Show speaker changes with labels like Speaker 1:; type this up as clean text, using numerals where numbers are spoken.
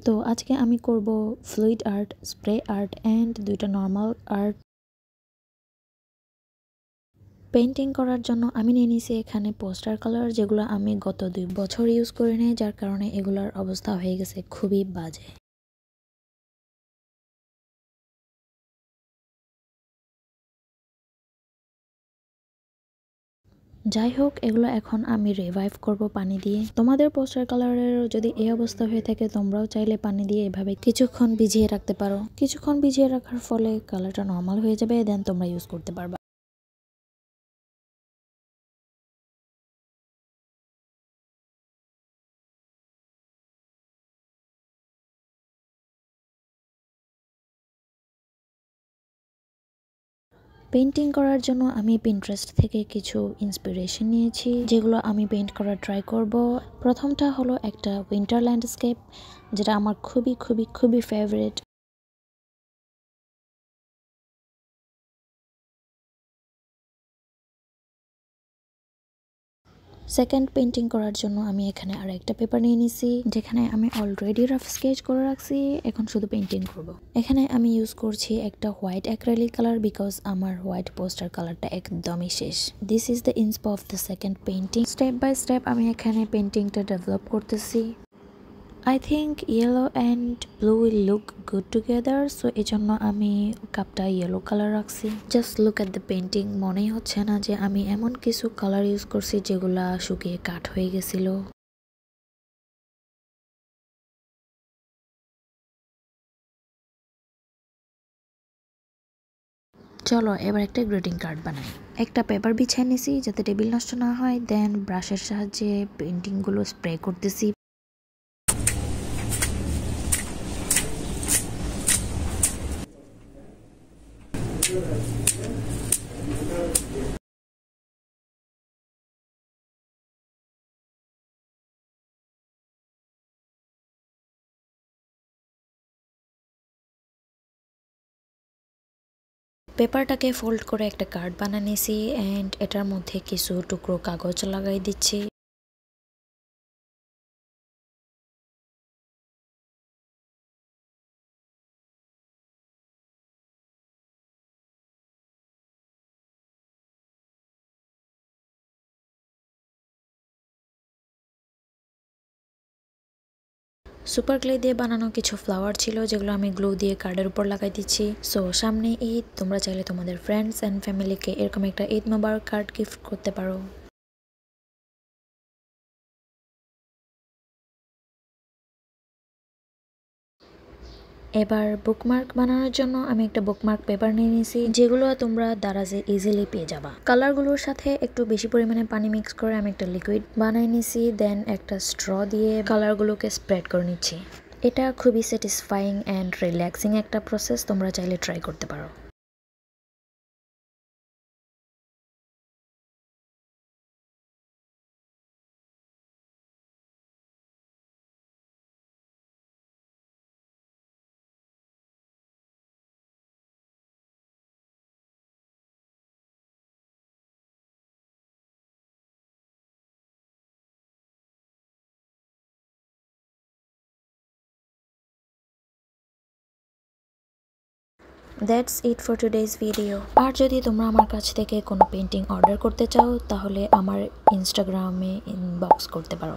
Speaker 1: তো আজকে আমি করব fluid art, spray art and দুইটা নর্মাল আর্ট। পেইন্টিং করার জন্য আমি নিয়ে নিয়েছি এখানে পোস্টার কালার, যেগুলো আমি গত 2 বছর ইউজ করে নিই, যার কারণে এগুলোর অবস্থা হয়ে গেছে খুবই বাজে। যাই হোক, এগুলো এখন আমি রিভাইভ করব পানি দিয়ে। তোমাদের পোস্টার কালারেরও যদি এই অবস্থা হয়ে থাকে, তোমরাও চাইলে পানি দিয়ে এভাবে কিছুক্ষণ ভিজিয়ে রাখতে পারো। কিছুক্ষণ ভিজিয়ে রাখার ফলে কালারটা নর্মাল হয়ে যাবে, দেন তোমরা ইউজ করতে পারবা। পেইন্টিং করার জন্য আমি পিন্টারেস্ট থেকে কিছু ইন্সপিরেশন নিয়েছি, যেগুলো আমি পেইন্ট করার ট্রাই করব। প্রথমটা হলো একটা উইন্টার ল্যান্ডস্কেপ, যেটা আমার খুবই খুবই খুবই ফেভারিট। সেকেন্ড, পেইন্টিং করার জন্য আমি এখানে আর একটা পেপার নিয়ে নিছি, যেখানে আমি অলরেডি রাফ স্কেচ করে রাখছি, এখন শুধু পেইন্টিং করব। এখানে আমি ইউজ করছি একটা হোয়াইট অ্যাক্রিলিক কালার, বিকজ আমার হোয়াইট পোস্টার কালারটা একদমই শেষ। This is the inspo of the second painting. Step by step আমি এখানে পেইন্টিংটা ডেভেলপ করতেছি। I think yellow and blue will look good together, so এজন্য আমি কাপটা ইয়েলো কালার রাখছি। Just look at the painting, মনেই হচ্ছে না যে আমি এমন কিছু কালার ইউজ করছি যেগুলা শুকিয়ে কাঠ হয়ে গেছিল। চলো এবার একটা গ্রিটিং কার্ড বানাই। একটা পেপার বিছিয়ে নিছি যাতে টেবিল নষ্ট না হয়, দেন ব্রাশের সাহায্যে পেইন্টিংগুলো স্প্রে করতেছি। পেপারটাকে ফোল্ড করে একটা কার্ড বানিয়ে নিয়েছি, অ্যান্ড এটার মধ্যে কিছু টুকরো কাগজ লাগাই দিচ্ছি। সুপার গ্লে দিয়ে বানানো কিছু ফ্লাওয়ার ছিল, যেগুলো আমি গ্লু দিয়ে কার্ডের উপর লাগাই দিচ্ছি। সো সামনে ঈদ, তোমরা চাইলে তোমাদের ফ্রেন্ডস অ্যান্ড ফ্যামিলিকে এরকম একটা ঈদ মোবারক কার্ড গিফট করতে পারো। এবার বুকমার্ক বানানোর জন্য আমি একটা বুকমার্ক পেপার নিয়ে নিয়েছি, যেগুলো তোমরা দারাজে ইজিলি পেয়ে যাবা। কালারগুলোর সাথে একটু বেশি পরিমাণে পানি মিক্স করে আমি একটা লিকুইড বানিয়ে নিয়েছি, দেন একটা স্ট্র দিয়ে কালারগুলোকে স্প্রেড করে নিচ্ছি। এটা খুবই স্যাটিসফাইং অ্যান্ড রিল্যাক্সিং একটা প্রসেস, তোমরা চাইলে ট্রাই করতে পারো। That's it for today's video. আর যদি তোমরা আমার কাছ থেকে কোনো পেন্টিং অর্ডার করতে চাও, তাহলে আমার ইনস্টাগ্রামে ইনবক্স করতে পারো।